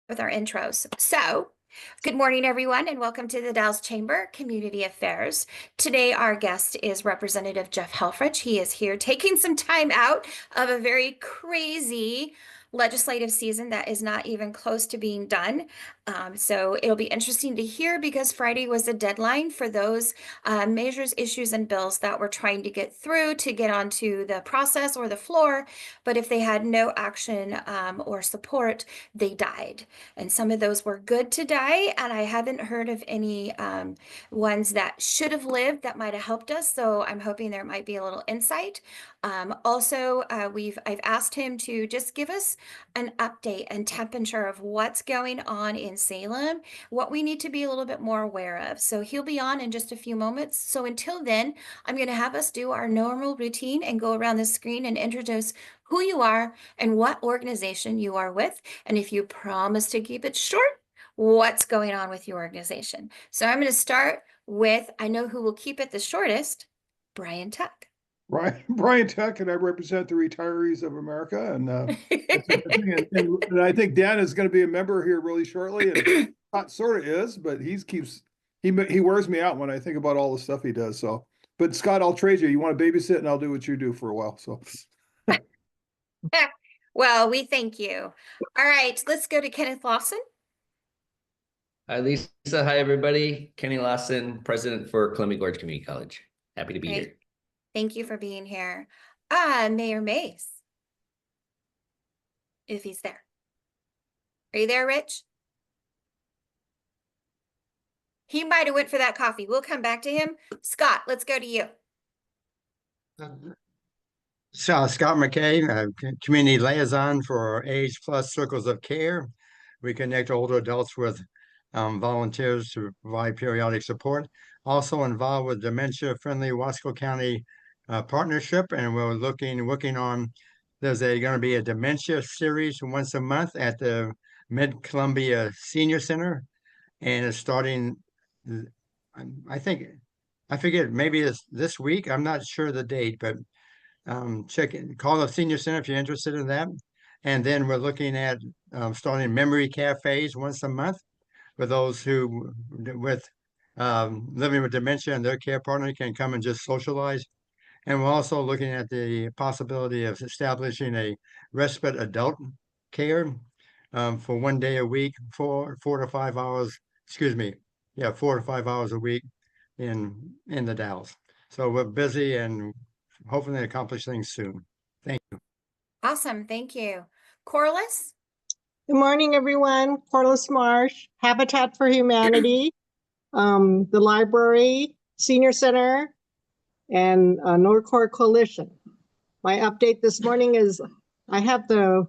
with our intros. So, good morning, everyone, and welcome to the Dalles Chamber Community Affairs. Today, our guest is Representative Jeff Helfrich. He is here taking some time out of a very crazy legislative season that is not even close to being done. So it'll be interesting to hear because Friday was the deadline for those measures, issues, and bills that we're trying to get through to get onto the process or the floor. But if they had no action or support, they died. And some of those were good to die, and I haven't heard of any ones that should have lived that might have helped us. So I'm hoping there might be a little insight. Also, I've asked him to just give us an update and temperature of what's going on in Salem, what we need to be a little bit more aware of. So he'll be on in just a few moments. So until then, I'm going to have us do our normal routine and go around the screen and introduce who you are and what organization you are with. And if you promise to keep it short, what's going on with your organization. So I'm going to start with, I know who will keep it the shortest, Brian Tuck. Brian Tuck, and I represent the Retirees of America, and and I think Dan is going to be a member here really shortly, and not sort of is, but he wears me out when I think about all the stuff he does. So, but Scott, I'll trade you. You want to babysit, and I'll do what you do for a while. So, well, we thank you. All right, let's go to Kenneth Lawson. Hi, Lisa. Hi, everybody. Kenny Lawson, president for Columbia Gorge Community College. Happy to be here. Thank you for being here. Mayor Mace, if he's there. Are you there, Rich? He might have went for that coffee. We'll come back to him. Scott, let's go to you. So, Scott McKay, community liaison for Age Plus Circles of Care. We connect older adults with volunteers to provide periodic support. Also involved with Dementia Friendly Wasco County partnership, and we're working on. There's going to be a dementia series once a month at the Mid Columbia Senior Center, and it's starting. I forget, maybe it's this week. I'm not sure the date, but call the Senior Center if you're interested in that. And then we're looking at starting memory cafes once a month for those who living with dementia, and their care partner can come and just socialize. And we're also looking at the possibility of establishing a respite adult care for 1 day a week, 4 to 5 hours. 4 to 5 hours a week in the Dalles. So we're busy and hopefully accomplish things soon. Thank you. Awesome. Thank you. Corliss? Good morning, everyone. Corliss Marsh, Habitat for Humanity, the library, Senior Center, and Norcore Coalition. My update this morning is I have the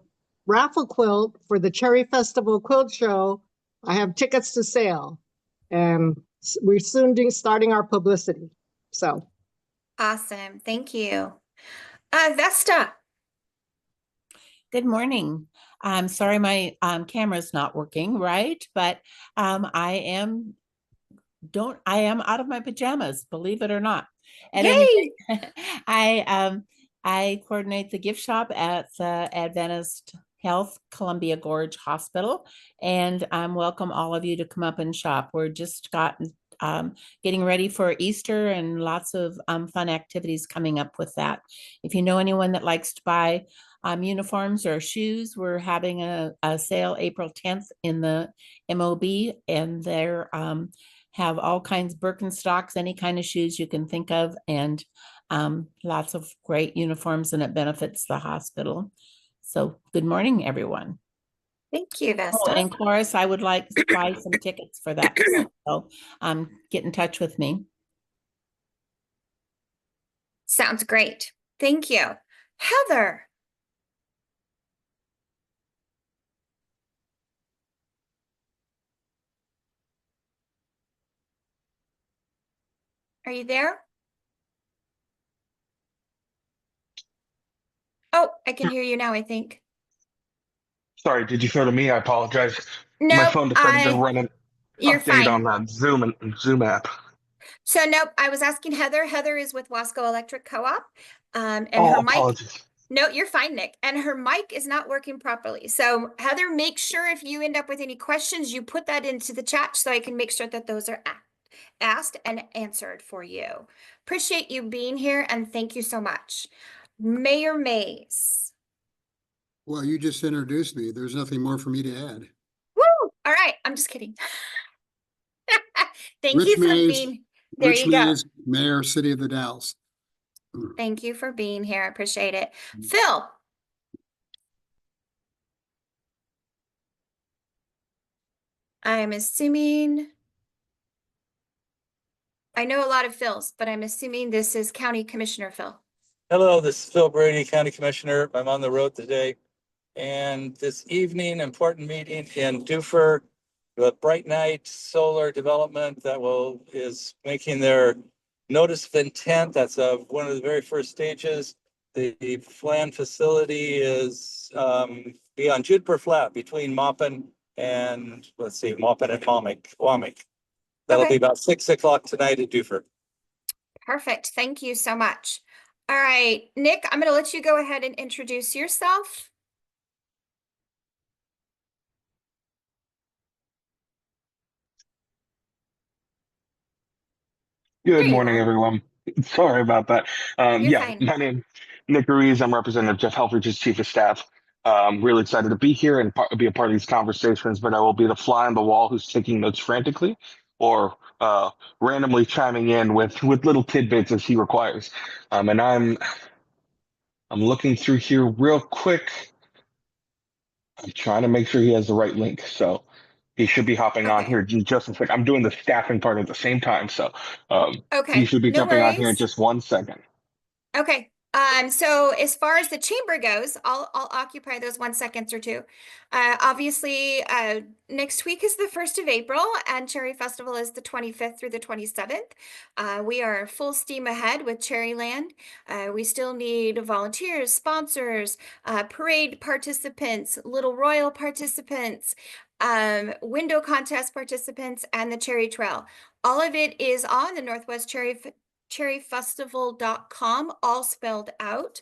raffle quilt for the Cherry Festival Quilt Show. I have tickets to sale, and we're soon starting our publicity. So awesome. Thank you. Vesta. Good morning. I'm sorry my camera's not working right, but I am out of my pajamas, believe it or not. At any rate, I coordinate the gift shop at Adventist Health Columbia Gorge Hospital, and welcome all of you to come up and shop. We're just getting ready for Easter and lots of fun activities coming up with that. If you know anyone that likes to buy uniforms or shoes, we're having a sale April 10th in the MOB, and they're have all kinds of Birkenstocks, any kind of shoes you can think of, and lots of great uniforms, and it benefits the hospital. So good morning, everyone. Thank you, Vesta. Oh, and Chorus, I would like to buy some tickets for that. So get in touch with me. Sounds great. Thank you. Heather. Are you there? Oh, I can hear you now, I think. Sorry, did you go to me? I apologize. No, my phone decided to run an update on that Zoom app. So nope, I was asking Heather. Heather is with Wasco Electric Co-op, and Oh, her apologies. No, you're fine, Nick. And her mic is not working properly. So Heather, make sure if you end up with any questions, you put that into the chat so I can make sure that those are asked and answered for you. Appreciate you being here and thank you so much. Mayor Mays. Well, you just introduced me. There's nothing more for me to add. Woo! All right, I'm just kidding. Thank you Rich for Mays, being, there Rich you go. Mays, Mayor, City of the Dalles. Thank you for being here. I appreciate it. Phil. I'm assuming, I know a lot of Phils, but I'm assuming this is County Commissioner Phil. Hello, this is Phil Brady, County Commissioner. I'm on the road today. And this evening, important meeting in Dufur, the Bright Night Solar Development that is making their notice of intent. That's one of the very first stages. The planned facility is be on Juniper Flat between Maupin and, Maupin and Wamick. That'll Okay. be about 6 o'clock tonight at Dufur. Perfect. Thank you so much. All right, Nick, I'm going to let you go ahead and introduce yourself. Good There you morning, are. everyone. Sorry about that. You're fine. My name Nick Ruiz. I'm Representative Jeff Helfrich's Chief of Staff. Really excited to be here and be a part of these conversations, but I will be the fly on the wall who's taking notes frantically or randomly chiming in with little tidbits as he requires. And I'm looking through here real quick. I'm trying to make sure he has the right link. So he should be hopping on Okay. here in just a second. I'm doing the staffing part at the same time. So he Okay. should be No jumping on here in worries. just 1 second. Okay. So as far as the chamber goes, I'll occupy those 1 seconds or two. Obviously, next week is the 1st of April and Cherry Festival is the 25th through the 27th. We are full steam ahead with Cherryland. We still need volunteers, sponsors, parade participants, Little Royal participants, window contest participants, and the Cherry Trail. All of it is on the Northwest cherryfestival.com, all spelled out.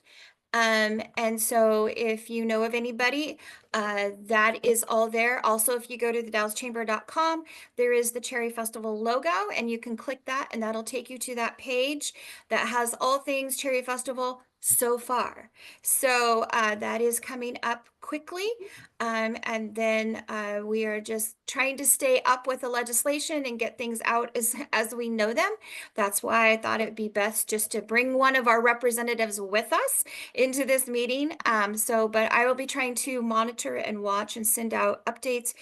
And so if you know of anybody, that is all there. Also, if you go to the DallesChamber.com, there is the Cherry Festival logo, and you can click that, and that'll take you to that page that has all things Cherry Festival so far. So that is coming up quickly. And then we are just trying to stay up with the legislation and get things out as we know them. That's why I thought it'd be best just to bring one of our representatives with us into this meeting. But I will be trying to monitor and watch and send out updates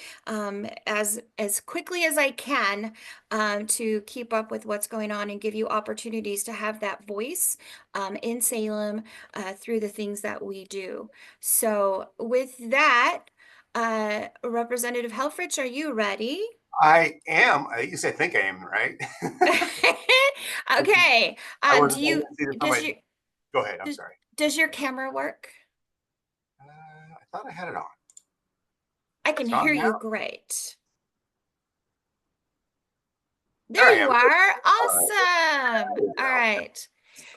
as quickly as I can to keep up with what's going on and give you opportunities to have that voice in Salem through the things that we do. So with that, Representative Helfrich, are you ready? I am. You say think I am, right? Okay. Go ahead. I'm sorry. Does your camera work? I thought I had it on. I can It's on hear you now? great. There I There you am. are. Awesome. All right.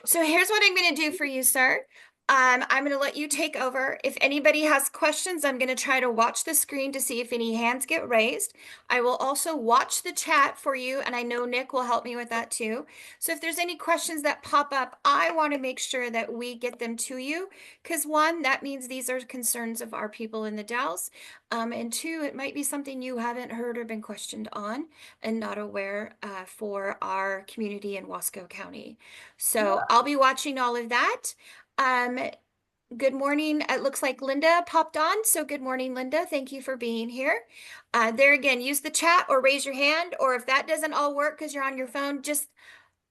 So here's what I'm going to do for you, sir. I'm going to let you take over. If anybody has questions, I'm going to try to watch the screen to see if any hands get raised. I will also watch the chat for you, and I know Nick will help me with that too. So if there's any questions that pop up, I want to make sure that we get them to you, because one, that means these are concerns of our people in the Dalles, and two, it might be something you haven't heard or been questioned on and not aware for our community in Wasco County. So I'll be watching all of that. Good morning. It looks like Linda popped on. So good morning, Linda. Thank you for being here. There again, use the chat or raise your hand, or if that doesn't all work because you're on your phone, just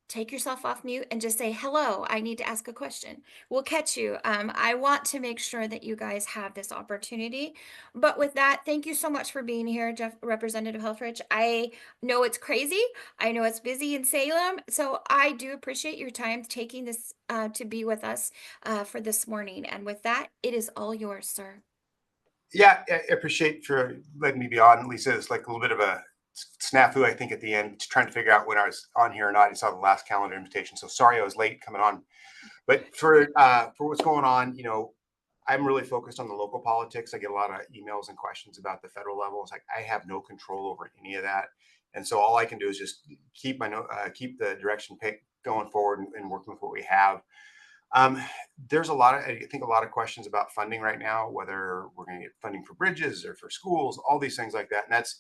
take yourself off mute and just say, hello, I need to ask a question. We'll catch you. I want to make sure that you guys have this opportunity. But with that, thank you so much for being here, Representative Helfrich. I know it's crazy. I know it's busy in Salem. So I do appreciate your time taking this to be with us for this morning. And with that, it is all yours, sir. Yeah, I appreciate for letting me be on. Lisa, it's like a little bit of a snafu, I think, at the end, trying to figure out when I was on here or not. I saw the last calendar invitation, so sorry I was late coming on. But for what's going on, I'm really focused on the local politics. I get a lot of emails and questions about the federal level. It's like I have no control over any of that, and so all I can do is just keep keep the direction going forward and working with what we have. Um, there's I think a lot of questions about funding right now, whether we're going to get funding for bridges or for schools, all these things like that. And that's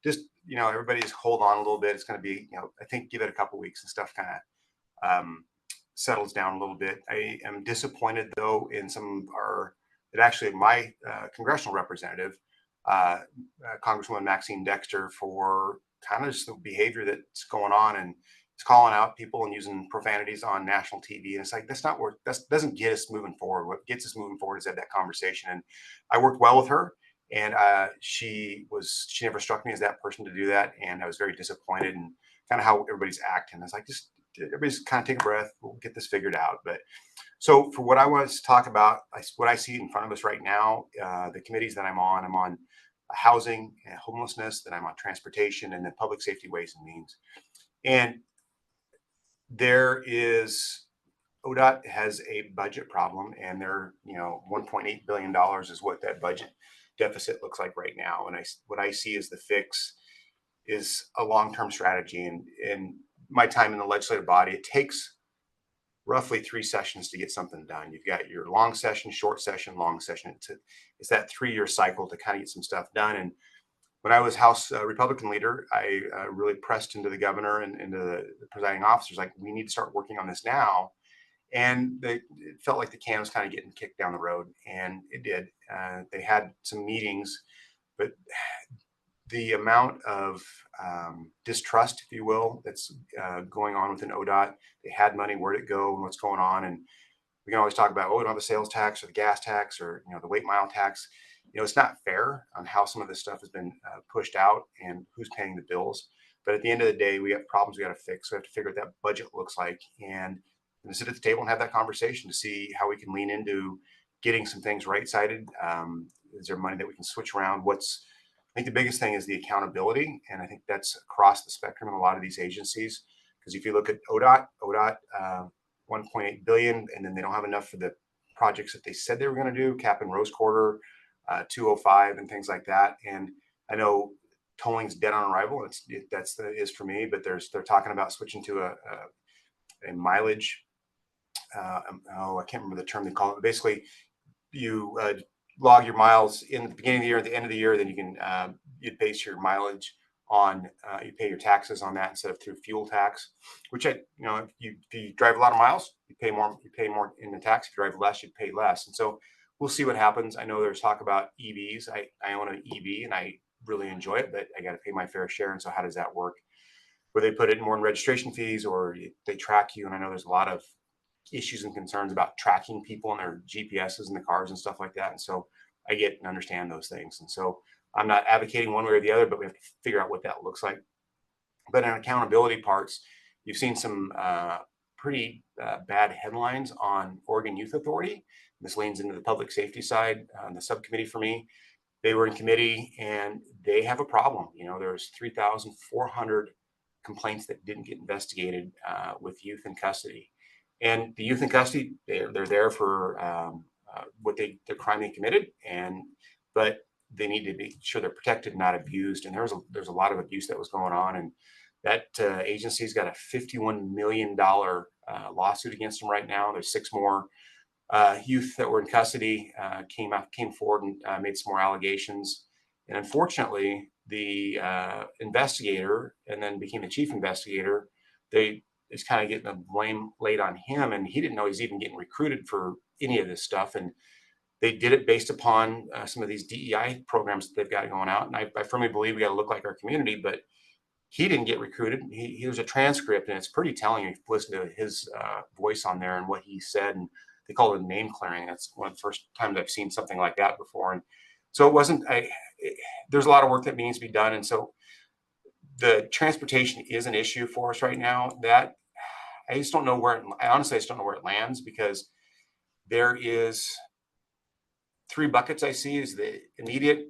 just, everybody just hold on a little bit. It's going to be, I think give it a couple weeks and stuff kind of settles down a little bit. I am disappointed though in my congressional representative, Congresswoman Maxine Dexter, for kind of just the behavior that's going on, and it's calling out people and using profanities on national TV. And it's like, that's not worth, that doesn't get us moving forward. What gets us moving forward is that conversation. And I worked well with her, and she never struck me as that person to do that. And I was very disappointed in kind of how everybody's acting. It's like, just everybody's kind of take a breath. We'll get this figured out. But so for what I want to talk about, what I see in front of us right now, the committees that I'm on housing and homelessness, then I'm on transportation, and then public safety, ways and means. And ODOT has a budget problem, and they're, $1.8 billion is what that budget deficit looks like right now. And what I see as the fix is a long-term strategy. And in my time in the legislative body, it takes roughly 3 sessions to get something done. You've got your long session, short session, long session. It's that 3-year cycle to kind of get some stuff done. And when I was House Republican leader, I really pressed into the governor and into the presiding officers, like, we need to start working on this now. And it felt like the can was kind of getting kicked down the road, and it did. They had some meetings, but the amount of distrust, if you will, that's going on within ODOT. They had money, where'd it go, and what's going on? And we can always talk about, we don't have the sales tax or the gas tax or the weight mile tax. It's not fair on how some of this stuff has been pushed out and who's paying the bills. But at the end of the day, we have problems we got to fix. We have to figure out what that budget looks like, and sit at the table and have that conversation to see how we can lean into getting some things right-sided. Is there money that we can switch around? I think the biggest thing is the accountability, and I think that's across the spectrum in a lot of these agencies. Because if you look at ODOT, 1.8 billion, and then they don't have enough for the projects that they said they were going to do, Cap and Rose Quarter, 205, and things like that. And I know tolling's dead on arrival. Is for me, but they're talking about switching to a mileage. I can't remember the term they call it. But basically, you log your miles in the beginning of the year, at the end of the year, then you can you base your mileage on you pay your taxes on that instead of through fuel tax. Which if you drive a lot of miles, you pay more. You pay more in the tax. If you drive less, you pay less. And so we'll see what happens. I know there's talk about EVs. I own an EV and I really enjoy it, but I got to pay my fair share. And so how does that work? Where they put it more in registration fees, or they track you. And I know there's a lot of issues and concerns about tracking people and their GPSs in the cars and stuff like that. And so I get and understand those things. And so I'm not advocating one way or the other, but we have to figure out what that looks like. But in accountability parts, you've seen some pretty bad headlines on Oregon Youth Authority. This leans into the public safety side on the subcommittee for me. They were in committee and they have a problem. There's 3,400 complaints that didn't get investigated with youth in custody. And the youth in custody, they're there for the crime they committed, but they need to be sure they're protected, not abused. And there's a lot of abuse that was going on, and that agency's got a $51 million lawsuit against them right now. There's 6 more youth that were in custody came forward and made some more allegations. And unfortunately, the investigator, and then became the chief investigator, is kind of getting the blame laid on him, and he didn't know he's even getting recruited for any of this stuff. And they did it based upon some of these DEI programs that they've got going out. And I firmly believe we got to look like our community, but he didn't get recruited. There's a transcript, and it's pretty telling if you listen to his voice on there and what he said. And they call it name clearing. That's one of the first times I've seen something like that before. And so there's a lot of work that needs to be done. And so the transportation is an issue for us right now. That I just don't know I just don't know where it lands, because there is 3 buckets I see: is the immediate,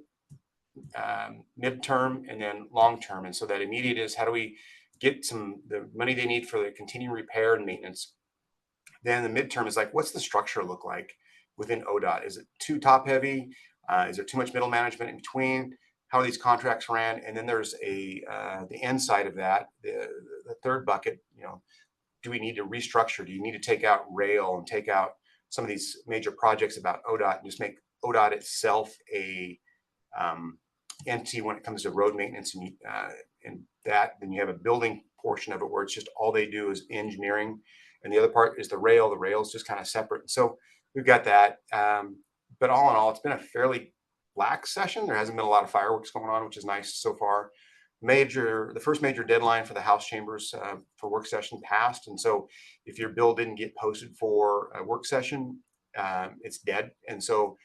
midterm, and then long term. And so that immediate is, how do we get the money they need for the continuing repair and maintenance? Then the midterm is like, what's the structure look like? within ODOT? Is it too top heavy? Is there too much middle management in between? How are these contracts ran? And then there's the end side of that, the third bucket, do we need to restructure? Do you need to take out rail and take out some of these major projects about ODOT and just make ODOT itself a entity when it comes to road maintenance and that? Then you have a building portion of it where it's just all they do is engineering, and the other part is the rail. The rail is just kind of separate. So we've got that. But all in all, it's been a fairly lax session. There hasn't been a lot of fireworks going on, which is nice so far. The first major deadline for the House chambers for work session passed. And so if your bill didn't get posted for a work session, it's dead. And so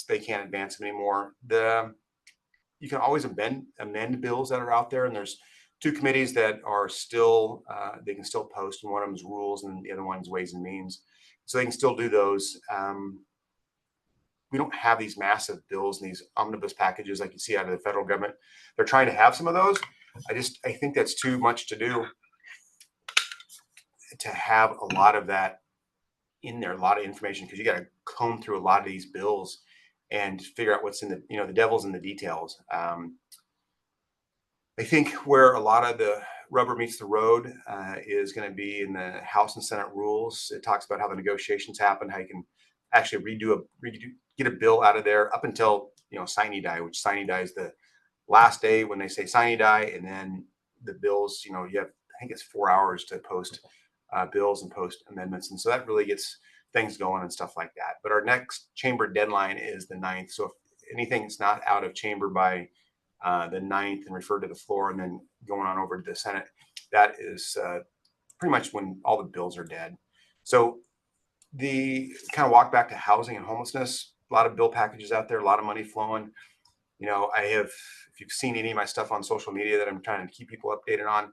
they can't advance them anymore. You can always amend bills that are out there. And there's two committees that are still, they can still post, and one of them is rules and the other one is ways and means. So they can still do those. We don't have these massive bills and these omnibus packages like you see out of the federal government. They're trying to have some of those. I think that's too much to do to have a lot of that in there, a lot of information, because you got to comb through a lot of these bills and figure out what's in the devil's in the details. I think where a lot of the rubber meets the road is going to be in the House and Senate rules. It talks about how the negotiations happen, how you can actually get a bill out of there up until sine die, which sine die is the last day when they say sine die, and then the bills, you have, I think it's 4 hours to post bills and post amendments, and so that really gets things going and stuff like that. But our next chamber deadline is the 9th, so if anything's not out of chamber by the 9th and referred to the floor and then going on over to the Senate, that is pretty much when all the bills are dead. So the kind of walk back to housing and homelessness, a lot of bill packages out there, a lot of money flowing. If you've seen any of my stuff on social media that I'm trying to keep people updated on,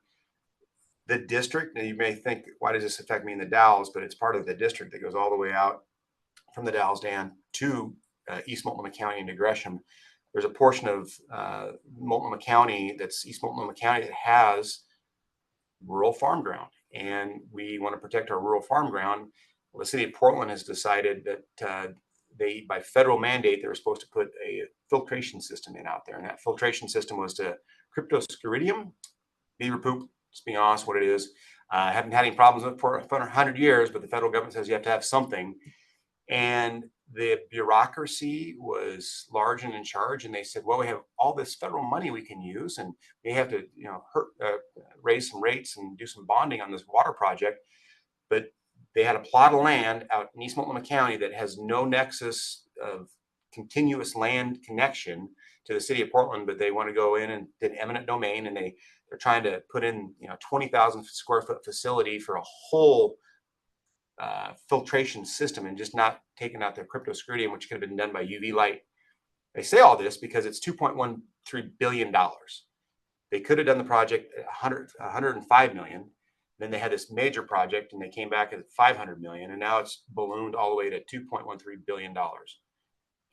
the district, and you may think, why does this affect me in the Dalles? But it's part of the district that goes all the way out from the Dalles Dam to East Multnomah County into Gresham. There's a portion of Multnomah County that's East Multnomah County that has rural farm ground, and we want to protect our rural farm ground. Well, the city of Portland has decided that by federal mandate, they were supposed to put a filtration system in out there, and that filtration system was to cryptosporidium, beaver poop. Just being honest, what it is. I haven't had any problems with it for 100 years, but the federal government says you have to have something. And the bureaucracy was large and in charge, and they said, well, we have all this federal money we can use, and we have to raise some rates and do some bonding on this water project. But they had a plot of land out in East Multnomah County that has no nexus of continuous land connection to the city of Portland, but they want to go in and did eminent domain, and they're trying to put in 20,000 square foot facility for a whole filtration system, and just not taking out their cryptosporidium, which could have been done by UV light. They say all this because it's $2.13 billion. They could have done the project at 105 million. Then they had this major project and they came back at 500 million, and now it's ballooned all the way to $2.13 billion.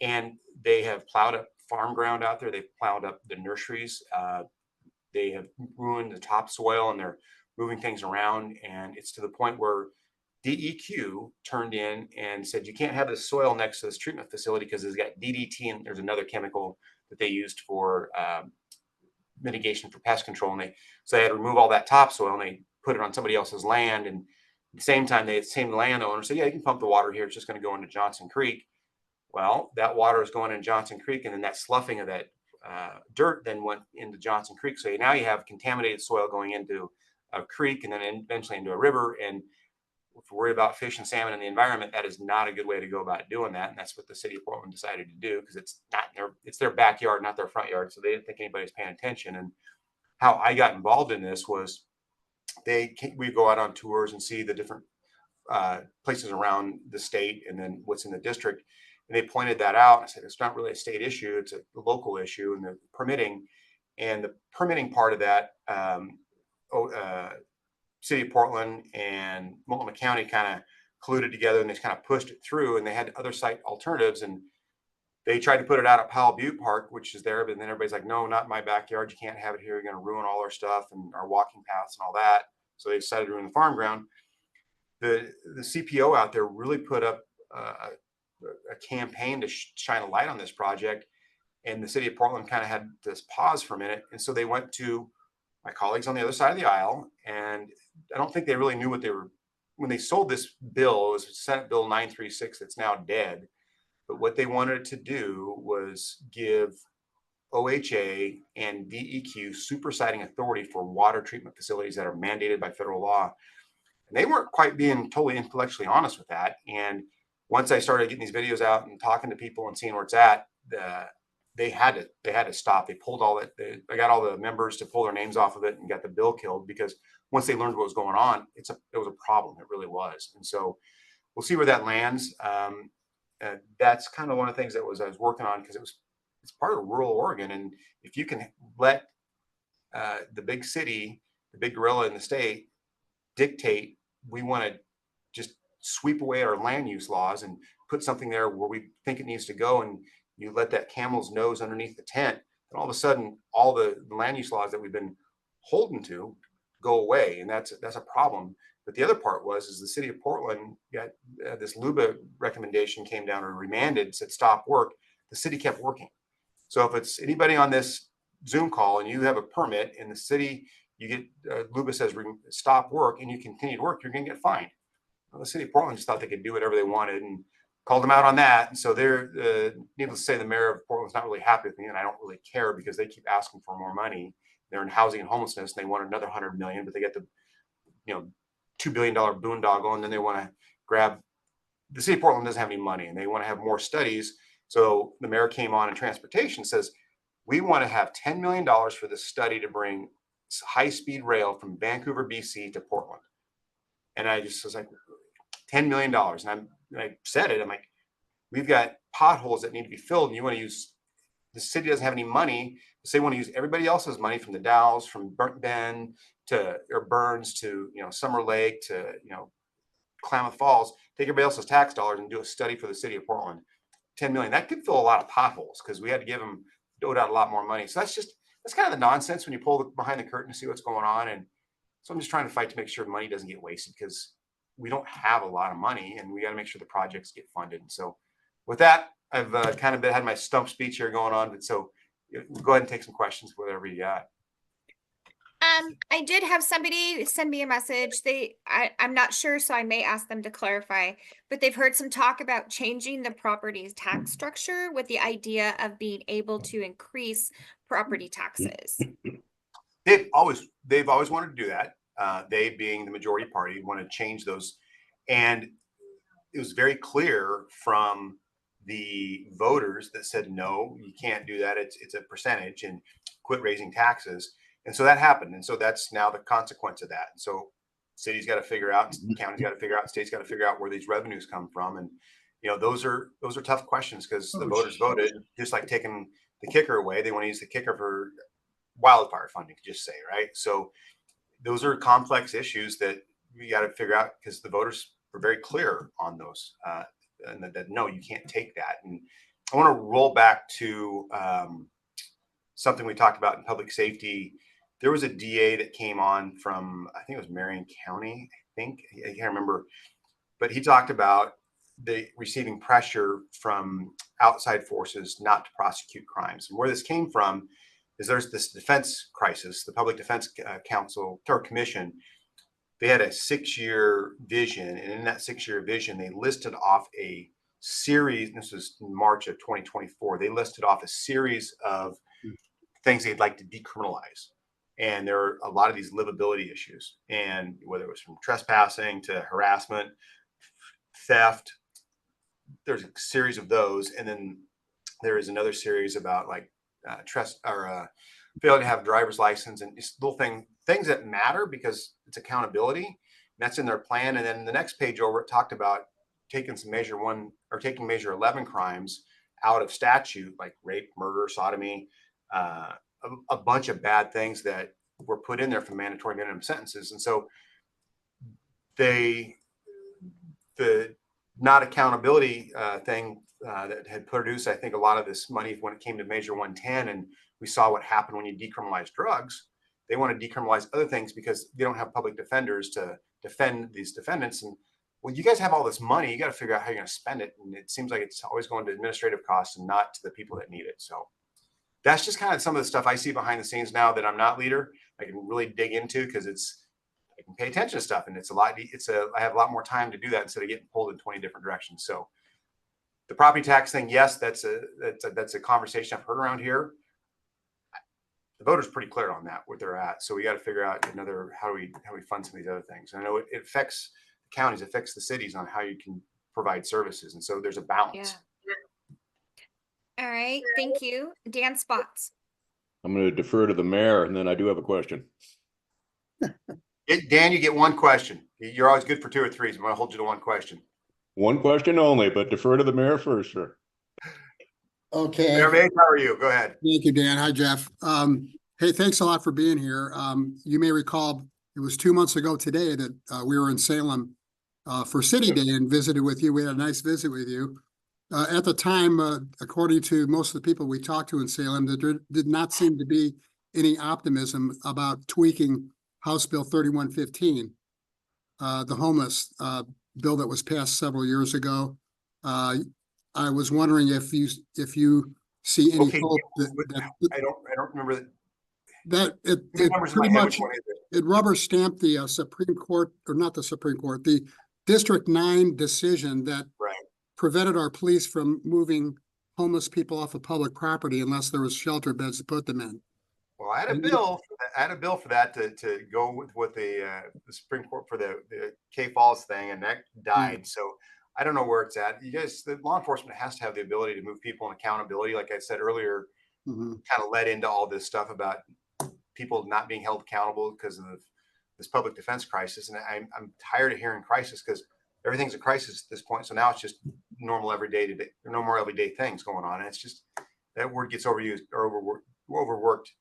And they have plowed up farm ground out there. They've plowed up the nurseries. They have ruined the topsoil, and they're moving things around. And it's to the point where DEQ turned in and said, you can't have this soil next to this treatment facility because it's got DDT, and there's another chemical that they used for mitigation for pest control. And so they had to remove all that topsoil, and they put it on somebody else's land. And at the same time, the same landowner said, yeah, you can pump the water here. It's just going to go into Johnson Creek. Well, that water is going in Johnson Creek, and then that sloughing of that dirt then went into Johnson Creek. So now you have contaminated soil going into a creek and then eventually into a river. And if we're worried about fish and salmon in the environment, that is not a good way to go about doing that. And that's what the city of Portland decided to do, because it's their backyard, not their front yard. So they didn't think anybody's paying attention. And how I got involved in this was we go out on tours and see the different places around the state and then what's in the district. And they pointed that out. I said, it's not really a state issue. It's a local issue, and the permitting. And the permitting part of that, City of Portland and Multnomah County kind of colluded together, and they kind of pushed it through, and they had other site alternatives. And they tried to put it out at Powell Butte Park, which is there. But then everybody's like, no, not in my backyard. You can't have it here. You're going to ruin all our stuff and our walking paths and all that. So they decided to ruin the farm ground. The CPO out there really put up a campaign to shine a light on this project. And the city of Portland kind of had this pause for a minute. And so they went to my colleagues on the other side of the aisle. And I don't think they really knew what they were, when they sold this bill, it was Senate Bill 936 that's now dead. But what they wanted to do was give OHA and DEQ supersiding authority for water treatment facilities that are mandated by federal law. And they weren't quite being totally intellectually honest with that. And once I started getting these videos out and talking to people and seeing where it's at, they had to stop. They pulled all that. I got all the members to pull their names off of it and got the bill killed, because once they learned what was going on, it was a problem. It really was. And so we'll see where that lands. That's kind of one of the things that I was working on, because it's part of rural Oregon. And if you can let the big city, the big gorilla in the state, dictate, we want to just sweep away our land use laws and put something there where we think it needs to go, and you let that camel's nose underneath the tent, and all of a sudden all the land use laws that we've been holding to go away. And that's a problem. But the other part is the city of Portland got this LUBA recommendation came down, or remanded, said stop work. The city kept working. So if it's anybody on this Zoom call and you have a permit in the city, you get LUBA says stop work, and you continue to work, you're going to get fined. Well, the city of Portland just thought they could do whatever they wanted and called them out on that. And so they're, needless to say, the mayor of Portland's not really happy with me, and I don't really care, because they keep asking for more money. They're in housing and homelessness, and they want another 100 million, but they get the, $2 billion boondoggle, and then they want to grab. The city of Portland doesn't have any money, and they want to have more studies. So the mayor came on in transportation, says, we want to have $10 million for this study to bring high-speed rail from Vancouver, BC to Portland. And I just was like, $10 million. And I said it, I'm like, we've got potholes that need to be filled, and you want to use, the city doesn't have any money. So they want to use everybody else's money, from the Dalles, from Burnt Bend or Burns to, Summer Lake to, Klamath Falls, take everybody else's tax dollars and do a study for the city of Portland. 10 million, that could fill a lot of potholes, because we had to give them out a lot more money. So that's kind of the nonsense when you pull behind the curtain to see what's going on. And so I'm just trying to fight to make sure money doesn't get wasted, because we don't have a lot of money, and we got to make sure the projects get funded. And so with that, I've kind of had my stump speech here going on, but so go ahead and take some questions, whatever you got. I did have somebody send me a message. I'm not sure, so I may ask them to clarify, but they've heard some talk about changing the property tax structure with the idea of being able to increase property taxes. They've always wanted to do that. They, being the majority party, want to change those. And it was very clear from the voters that said, no, you can't do that. It's a percentage, and quit raising taxes. And so that happened. And so that's now the consequence of that. And so cities got to figure out, counties got to figure out, states got to figure out where these revenues come from. And, those are tough questions, because the voters voted, just like taking the kicker away. They want to use the kicker for wildfire funding, just say, right? So those are complex issues that we got to figure out, because the voters were very clear on those, and that no, you can't take that. And I want to roll back to something we talked about in public safety. There was a DA that came on from, I think it was Marion County, I can't remember, but he talked about the receiving pressure from outside forces not to prosecute crimes. And where this came from is there's this defense crisis. The Public Defense Council or Commission, they had a 6-year vision, and in that 6-year vision, they listed off a series. This was in March of 2024. They listed off a series of things they'd like to decriminalize. And there are a lot of these livability issues, and whether it was from trespassing to harassment, theft, there's a series of those. And then there is another series about like failing to have a driver's license, and just little things that matter because it's accountability. And that's in their plan. And then the next page over, it talked about taking measure 11 crimes out of statute, like rape, murder, sodomy, a bunch of bad things that were put in there for mandatory minimum sentences. And so the not accountability thing that had produced, I think, a lot of this money when it came to Measure 110, and we saw what happened when you decriminalize drugs. They want to decriminalize other things because they don't have public defenders to defend these defendants. And well, you guys have all this money, you got to figure out how you're going to spend it. And it seems like it's always going to administrative costs and not to the people that need it. So that's just kind of some of the stuff I see behind the scenes now that I'm not leader. I can really dig into because I can pay attention to stuff, and I have a lot more time to do that instead of getting pulled in 20 different directions. So the property tax thing, yes, that's a conversation I've heard around here. The voters pretty clear on that, where they're at. So we got to figure out how we fund some of these other things. And I know it affects the counties, it affects the cities on how you can provide services. And so there's a balance. Yeah. All right. Thank you. Dan Spots. I'm going to defer to the mayor, and then I do have a question. Dan, you get one question. You're always good for 2 or 3. So I'm going to hold you to one question. One question only, but defer to the mayor first, sir. Okay. Mayor Mays, how are you? Go ahead. Thank you, Dan. Hi, Jeff. Hey, thanks a lot for being here. You may recall it was 2 months ago today that we were in Salem for City Day and visited with you. We had a nice visit with you. At the time, according to most of the people we talked to in Salem, there did not seem to be any optimism about tweaking House Bill 3115, the homeless bill that was passed several years ago. I was wondering if you see any hope that I don't remember that it pretty much it rubber stamped the Supreme Court, or not the Supreme Court, the District 9 decision that prevented our police from moving homeless people off of public property unless there was shelter beds to put them in. Well, I had a bill for that to go with what the Supreme Court for the K Falls thing, and that died. So I don't know where it's at. You guys, the law enforcement has to have the ability to move people in accountability. Like I said earlier, kind of led into all this stuff about people not being held accountable because of this public defense crisis. And I'm tired of hearing crisis because everything's a crisis at this point. So now it's just normal everyday things going on. And it's just, that word gets overused or overworked.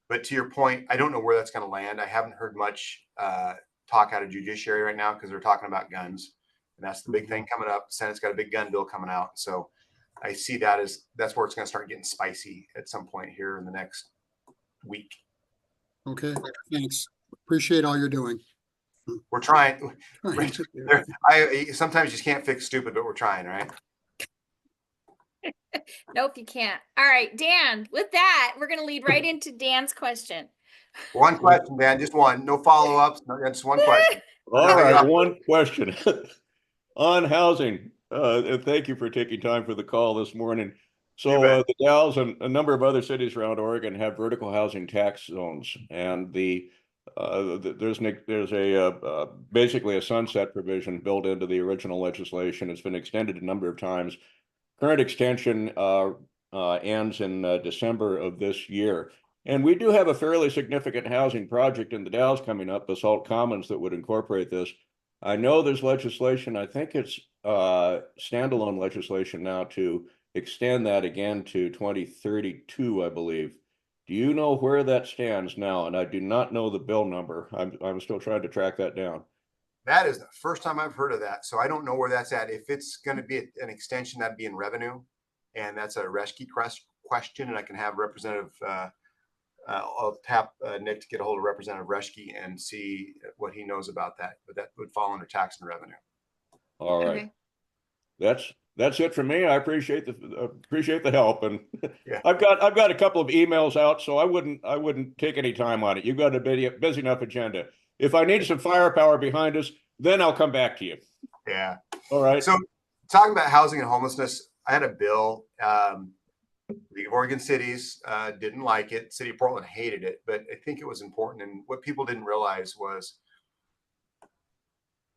But to your point, I don't know where that's going to land. I haven't heard much talk out of judiciary right now because they're talking about guns. And that's the big thing coming up. The Senate's got a big gun bill coming out. So I see that's where it's going to start getting spicy at some point here in the next week. Okay, thanks. Appreciate all you're doing. We're trying. Sometimes you just can't fix stupid, but we're trying, right? Nope, you can't. All right, Dan, with that, we're going to lead right into Dan's question. One question, Dan, just one. No follow-ups. No, just one question. All right, one question on housing. Thank you for taking time for the call this morning. So the Dalles and a number of other cities around Oregon have vertical housing tax zones, and there's basically a sunset provision built into the original legislation. It's been extended a number of times. Current extension ends in December of this year. And we do have a fairly significant housing project in the Dalles coming up, the Salt Commons, that would incorporate this. I know there's legislation, I think it's standalone legislation now to extend that again to 2032, I believe. Do you know where that stands now? And I do not know the bill number. I'm still trying to track that down. That is the first time I've heard of that. So I don't know where that's at. If it's going to be an extension, that'd be in revenue. And that's a Reschke question. And I can have Representative, I'll tap Nick to get a hold of Representative Reschke and see what he knows about that. But that would fall under tax and revenue. All right. Okay. That's it for me. I appreciate the help. And yeah. I've got a couple of emails out, so I wouldn't take any time on it. You've got a busy enough agenda. If I need some firepower behind us, then I'll come back to you. Yeah. All right. So talking about housing and homelessness, I had a bill. League of Oregon Cities didn't like it. City of Portland hated it, but I think it was important. And what people didn't realize was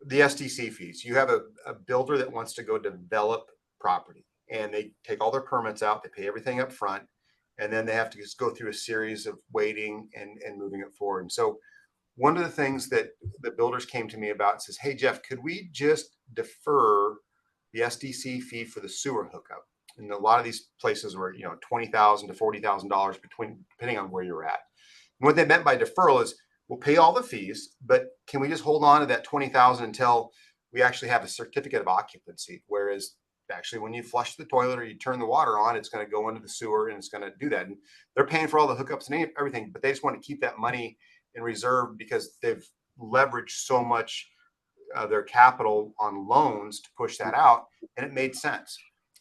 the SDC fees. You have a builder that wants to go develop property, and they take all their permits out. They pay everything up front, and then they have to just go through a series of waiting and moving it forward. And so one of the things that the builders came to me about says, hey, Jeff, could we just defer the SDC fee for the sewer hookup? And a lot of these places were, $20,000 to $40,000 depending on where you're at. And what they meant by deferral is we'll pay all the fees, but can we just hold on to that $20,000 until we actually have a certificate of occupancy? Whereas actually when you flush the toilet or you turn the water on, it's going to go into the sewer and it's going to do that. And they're paying for all the hookups and everything, but they just want to keep that money in reserve because they've leveraged so much their capital on loans to push that out, and it made sense.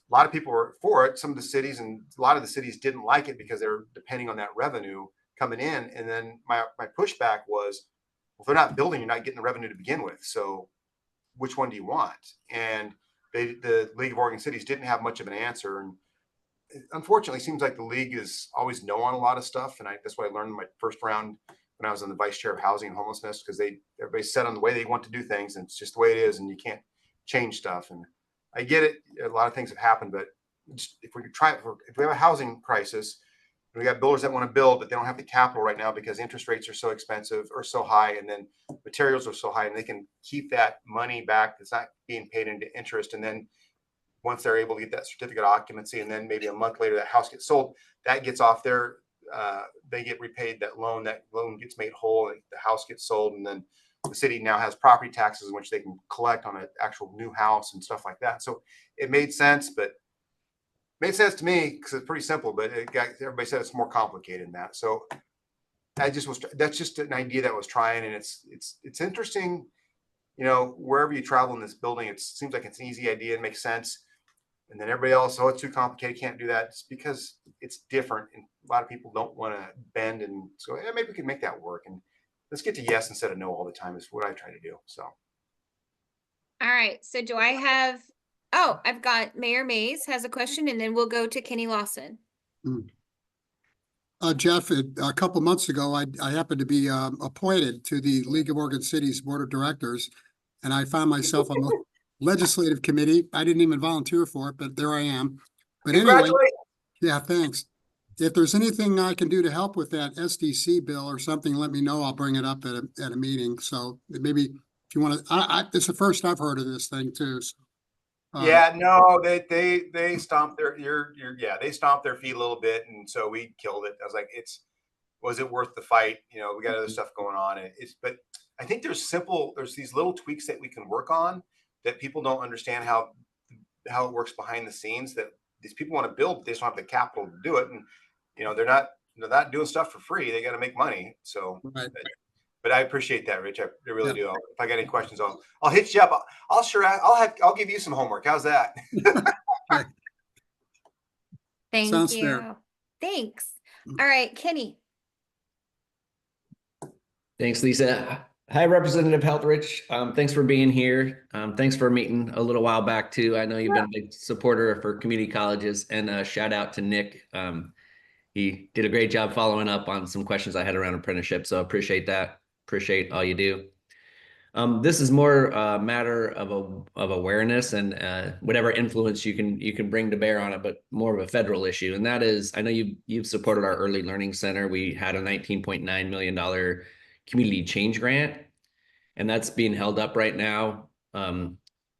A lot of people were for it. Some of the cities and a lot of the cities didn't like it because they were depending on that revenue coming in. And then my pushback was, well, if they're not building, you're not getting the revenue to begin with. So which one do you want? And the League of Oregon Cities didn't have much of an answer. And unfortunately, it seems like the league is always no on a lot of stuff. And that's what I learned in my first round when I was on the vice chair of housing and homelessness, because everybody's set on the way they want to do things, and it's just the way it is, and you can't change stuff. And I get it. A lot of things have happened, but if we have a housing crisis, and we got builders that want to build, but they don't have the capital right now because interest rates are so expensive or so high, and then materials are so high, and they can keep that money back that's not being paid into interest. And then once they're able to get that certificate of occupancy, and then maybe a month later that house gets sold, that gets off their, they get repaid that loan gets made whole, and the house gets sold, and then the city now has property taxes in which they can collect on an actual new house and stuff like that. So it made sense, but made sense to me because it's pretty simple, but everybody said it's more complicated than that. So that's just an idea that I was trying, and it's interesting. You know, wherever you travel in this building, it seems like it's an easy idea and makes sense. And then everybody else, oh, it's too complicated, can't do that. It's because it's different, and a lot of people don't want to bend and so yeah, maybe we can make that work. And let's get to yes instead of no all the time is what I try to do. So. All right. So do I have, I've got Mayor Mays has a question, and then we'll go to Kenny Lawson. Jeff, a couple months ago, I happened to be appointed to the League of Oregon Cities Board of Directors, and I found myself on the legislative committee. I didn't even volunteer for it, but there I am. But anyway, yeah, thanks. If there's anything I can do to help with that SDC bill or something, let me know. I'll bring it up at a meeting. So maybe if you want to, it's the first I've heard of this thing too. So, yeah, no, they stomped they stomped their feet a little bit, and so we killed it. I was like, was it worth the fight? You know, we got other stuff going on. But I think there's these little tweaks that we can work on that people don't understand how it works behind the scenes, that these people want to build, but they just don't have the capital to do it. And, you know, they're not doing stuff for free. They got to make money. So, right. But I appreciate that, Rich. I really do. If I got any questions, I'll hit you up. I'll give you some homework. How's that? Thank Sounds you. fair. Thanks. All right, Kenny. Thanks, Lisa. Hi, Representative Helfrich. Thanks for being here. Thanks for meeting a little while back too. I know you've been a big supporter for community colleges, and shout out to Nick. He did a great job following up on some questions I had around apprenticeship. So appreciate that. Appreciate all you do. This is more a matter of awareness and whatever influence you can bring to bear on it, but more of a federal issue. And that is, I know you've supported our Early Learning Center. We had a $19.9 million community change grant, and that's being held up right now. A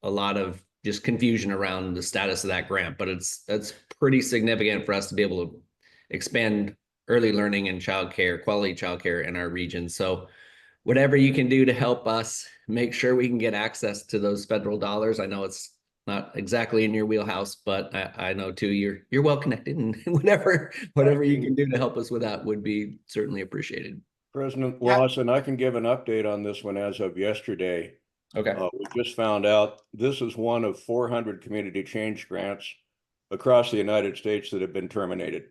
lot of just confusion around the status of that grant, but that's pretty significant for us to be able to expand early learning and childcare, quality childcare in our region. So whatever you can do to help us make sure we can get access to those federal dollars. I know it's not exactly in your wheelhouse, but I know too you're well connected, and whatever you can do to help us with that would be certainly appreciated. President Lawson, I can give an update on this one as of yesterday. Okay. We just found out this is one of 400 community change grants across the United States that have been terminated.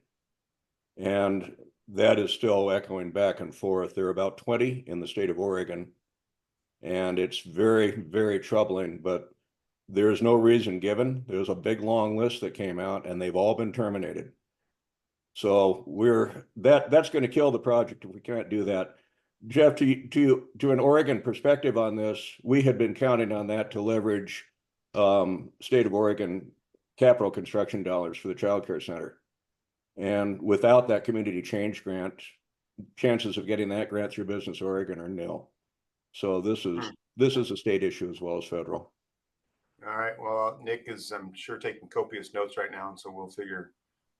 And that is still echoing back and forth. There are about 20 in the state of Oregon, and it's very, very troubling, but there's no reason given. There's a big long list that came out, and they've all been terminated. So that's going to kill the project if we can't do that. Jeff, to an Oregon perspective on this, we had been counting on that to leverage state of Oregon capital construction dollars for the child care center. And without that community change grant, chances of getting that grant through Business Oregon are nil. So this is a state issue as well as federal. All right. Well, Nick is, I'm sure, taking copious notes right now, and so we'll figure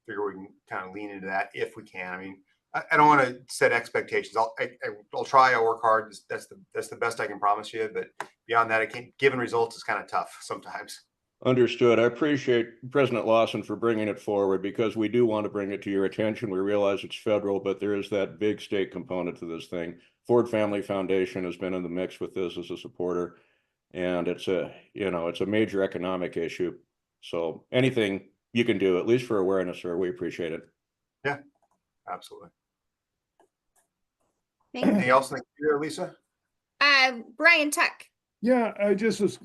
we can kind of lean into that if we can. I mean, I don't want to set expectations. I'll try. I'll work hard. That's the best I can promise you. But beyond that, I can't. Given results is kind of tough sometimes. Understood. I appreciate President Lawson for bringing it forward, because we do want to bring it to your attention. We realize it's federal, but there is that big state component to this thing. Ford Family Foundation has been in the mix with this as a supporter. And it's a, it's a major economic issue. So anything you can do, at least for awareness, sir, we appreciate it. Yeah, absolutely. Thank Anything you. else there, Lisa? Brian Tuck. Yeah, I just was,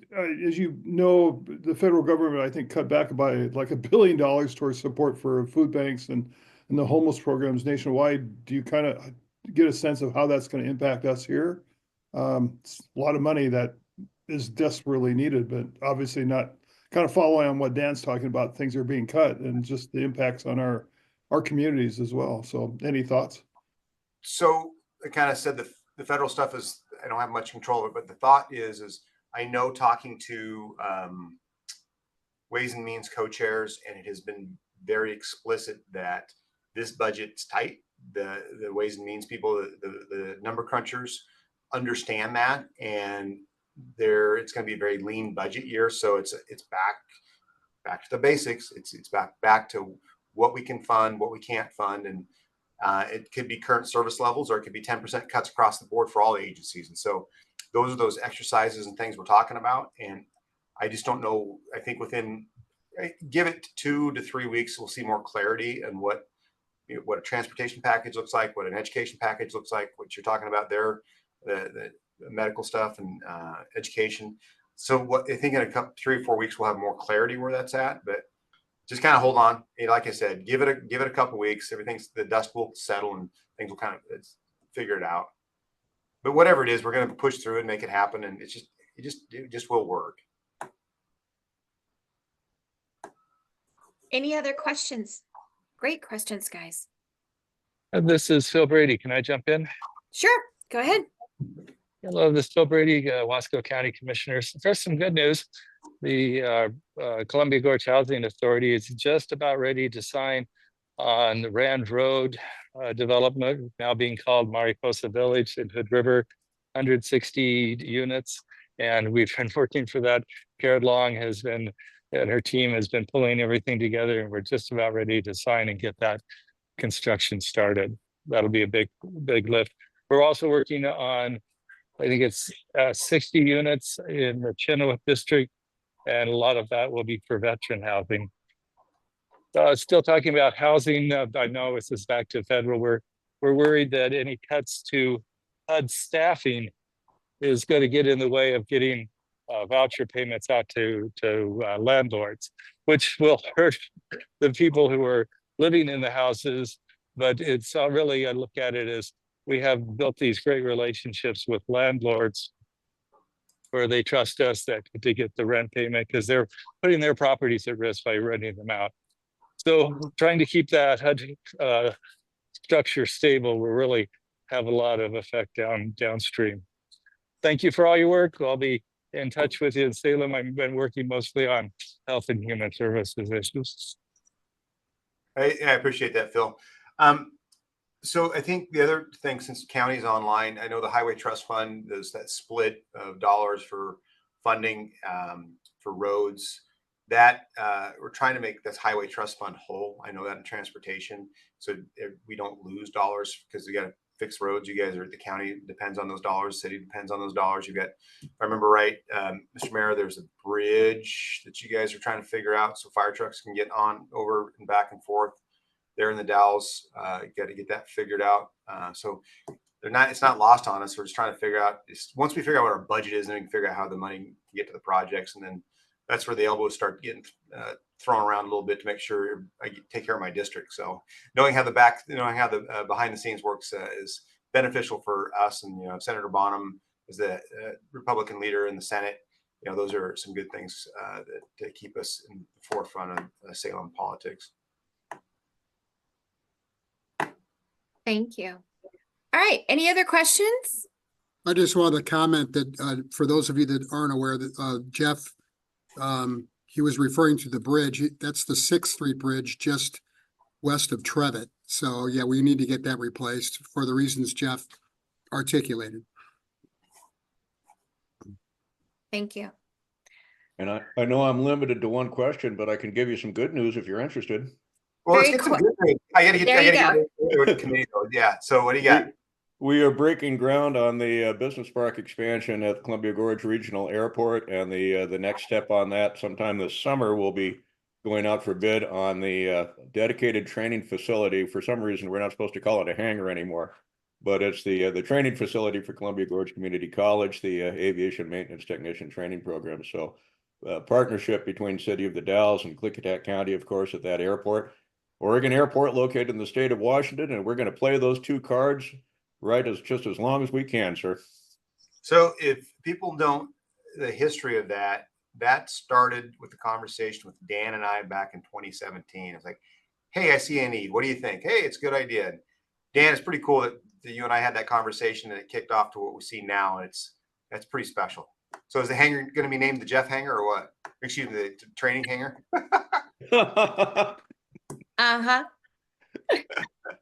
as you know, the federal government, I think, cut back by like $1 billion towards support for food banks and the homeless programs nationwide. Do you kind of get a sense of how that's going to impact us here? It's a lot of money that is desperately needed, but obviously not kind of following on what Dan's talking about, things are being cut and just the impacts on our communities as well. So any thoughts? So I kind of said the federal stuff is, I don't have much control of it, but the thought is I know talking to Ways and Means co-chairs, and it has been very explicit that this budget's tight. The Ways and Means people, the number crunchers understand that, and it's going to be a very lean budget year. So it's back to the basics. It's back to what we can fund, what we can't fund, and it could be current service levels, or it could be 10% cuts across the board for all the agencies. And so those are those exercises and things we're talking about. And I just don't know. I think give it 2 to 3 weeks, we'll see more clarity on what a transportation package looks like, what an education package looks like, what you're talking about there, the medical stuff and education. So what I think in a couple, 3 or 4 weeks, we'll have more clarity where that's at. But just kind of hold on. Like I said, give it a couple weeks. The dust will settle and things will kind of figure it out. But whatever it is, we're going to push through and make it happen. And it just will work. Any other questions? Great questions, guys. This is Phil Brady. Can I jump in? Sure, go ahead. Hello, this is Phil Brady, Wasco County Commissioners. First, some good news. The Columbia Gorge Housing Authority is just about ready to sign on the Rand Road development, now being called Mariposa Village in Hood River, 160 units. And we've been working for that. Karen Long and her team has been pulling everything together, and we're just about ready to sign and get that construction started. That'll be a big lift. We're also working on, I think it's 60 units in the Chenoweth district, and a lot of that will be for veteran housing. Still talking about housing, I know this is back to federal. We're worried that any cuts to HUD staffing is going to get in the way of getting voucher payments out to landlords, which will hurt the people who are living in the houses. But it's really, I look at it as we have built these great relationships with landlords where they trust us to get the rent payment because they're putting their properties at risk by renting them out. So trying to keep that HUD structure stable will really have a lot of effect downstream. Thank you for all your work. I'll be in touch with you in Salem. I've been working mostly on health and human services issues. I appreciate that, Phil. So I think the other thing, since county is online, I know the Highway Trust Fund, there's that split of dollars for funding for roads that we're trying to make this Highway Trust Fund whole. I know that in transportation, so we don't lose dollars because we got to fix roads. You guys are the county depends on those dollars. City depends on those dollars. You got, if I remember right, Mr. Mayor, there's a bridge that you guys are trying to figure out so fire trucks can get on over and back and forth. There in the Dalles, you got to get that figured out. So it's not lost on us. We're just trying to figure out, once we figure out what our budget is, then we can figure out how the money can get to the projects. And then that's where the elbows start getting thrown around a little bit to make sure I take care of my district. So knowing how the behind the scenes works is beneficial for us. And, Senator Bonham is the Republican leader in the Senate. Those are some good things to keep us in the forefront of Salem politics. Thank you. All right. Any other questions? I just wanted to comment that for those of you that aren't aware that Jeff, he was referring to the bridge. That's the 6th Street Bridge just west of Trevitt. So yeah, we need to get that replaced for the reasons Jeff articulated. Thank you. And I know I'm limited to one question, but I can give you some good news if you're interested. Well, let's get some good news. I got to get the committee though. Yeah. So what do you got? We are breaking ground on the business park expansion at Columbia Gorge Regional Airport, and the next step on that sometime this summer will be going out for bid on the dedicated training facility. For some reason, we're not supposed to call it a hangar anymore, but it's the training facility for Columbia Gorge Community College, the aviation maintenance technician training program. So partnership between City of the Dalles and Klickitat County, of course, at that airport. Oregon Airport located in the state of Washington, and we're going to play those two cards right just as long as we can, sir. So if people don't, the history of that started with the conversation with Dan and I back in 2017. It's like, hey, I see a need. What do you think? Hey, it's a good idea. And Dan, it's pretty cool that you and I had that conversation and it kicked off to what we see now. And that's pretty special. So is the hangar going to be named the Jeff Hangar or what? Excuse me, the training hangar? Uh-huh.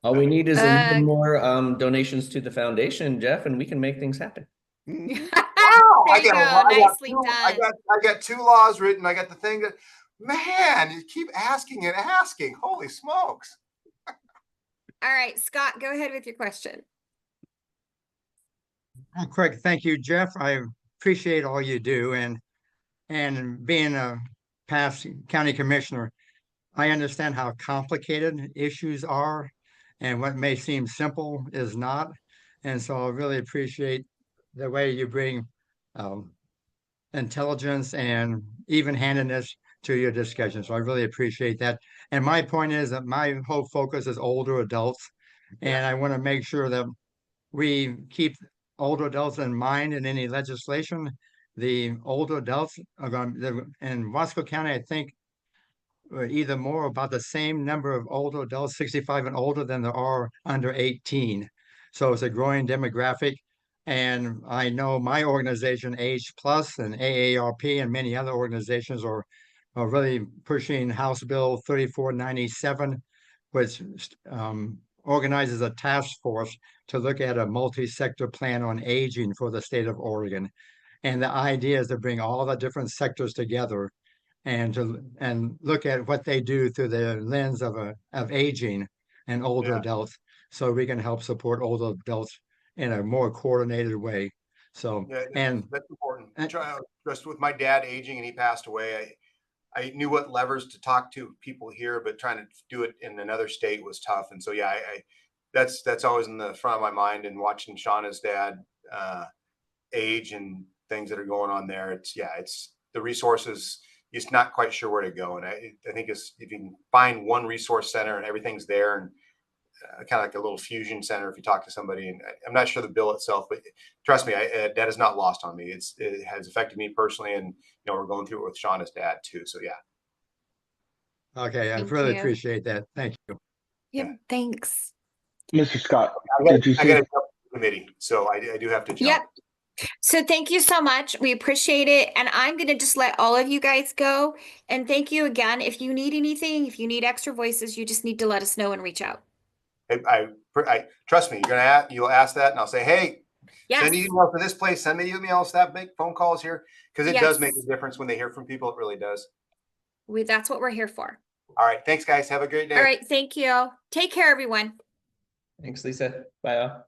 All we need is a little more donations to the foundation, Jeff, and we can make things happen. There you go. Nicely done. I got 2 laws written. I got the thing that, man, you keep asking and asking. Holy smokes. All right, Scott, go ahead with your question. Craig, thank you, Jeff. I appreciate all you do, and being a past county commissioner, I understand how complicated issues are, and what may seem simple is not. And so I really appreciate the way you bring intelligence and even-handedness to your discussion. So I really appreciate that. And my point is that my whole focus is older adults, and I want to make sure that we keep older adults in mind in any legislation. The older adults are going to, in Wasco County, I think, either more about the same number of older adults, 65 and older, than there are under 18. So it's a growing demographic. And I know my organization, Age Plus and AARP and many other organizations are really pushing House Bill 3497, which organizes a task force to look at a multi-sector plan on aging for the state of Oregon. And the idea is to bring all the different sectors together and look at what they do through the lens of aging and older adults, so we can help support older adults in a more coordinated way. So and that's important. Just with my dad aging and he passed away, I knew what levers to talk to people here, but trying to do it in another state was tough. And so that's always in the front of my mind. And watching Shauna's dad age and things that are going on there, it's the resources. Just not quite sure where to go. And I think if you can find one resource center and everything's there, and kind of like a little fusion center if you talk to somebody. And I'm not sure the bill itself, but trust me, that is not lost on me. It has affected me personally, and we're going through it with Shauna's dad too. So yeah. Okay, I really appreciate that. Thank you. Yep, thanks. Mr. Scott, I got to jump to the committee, so I do have to jump. Yep. So thank you so much. We appreciate it. And I'm going to just let all of you guys go. And thank you again. If you need anything, if you need extra voices, you just need to let us know and reach out. I trust me, you'll ask that and I'll say, hey, send me email for this place, send me emails, make phone calls here. Because it does make a difference when they hear from people. It really does. That's what we're here for. All right. Thanks, guys. Have a great day. All right. Thank you. Take care, everyone. Thanks, Lisa. Bye.